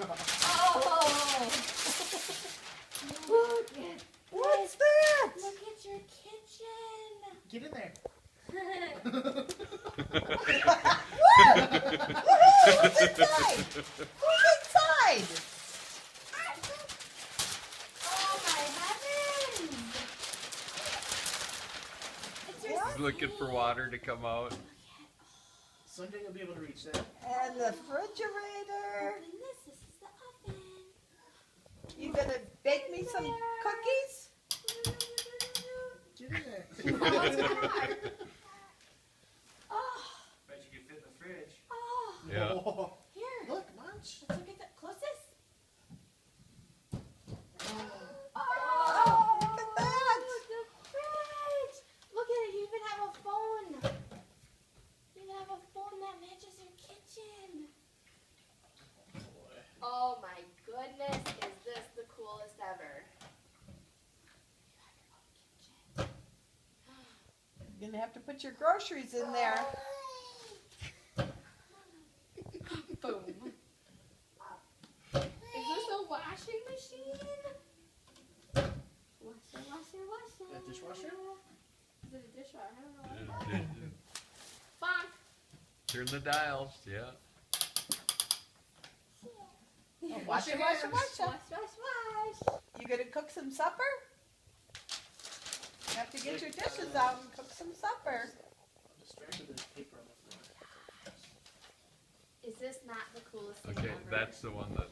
Oh! Look at What's that? Look at your kitchen. Get in there. Who's inside? Who's inside? Oh my heavens! It's your He's looking for water to come out. Someday you'll be able to reach that. And the refrigerator. Open this. This is the oven. You gonna bake me some cookies? Get in there. Oh, Bet you can fit in the fridge. oh. Yeah. Oh, Here. look, Munch. Let's look at the closest. Oh, look at that. The fridge. Look at it. You even have a phone. You even have a phone that matches your kitchen. Boy. Oh my goodness, is this the coolest ever? You have your own kitchen. You're gonna have to put your groceries in there. Boom. Is this a washing machine? Washer, washer, washer. A dishwasher? Is it a dishwasher? I don't know. Bonk. Turn the dials, yeah. Oh, wash it, wash it, wash it. Wash, wash, wash. You gonna cook some supper? You have to get your dishes out and cook some supper. I'm distracted. There's paper on the floor. Is this not the coolest thing Okay, ever? that's the one that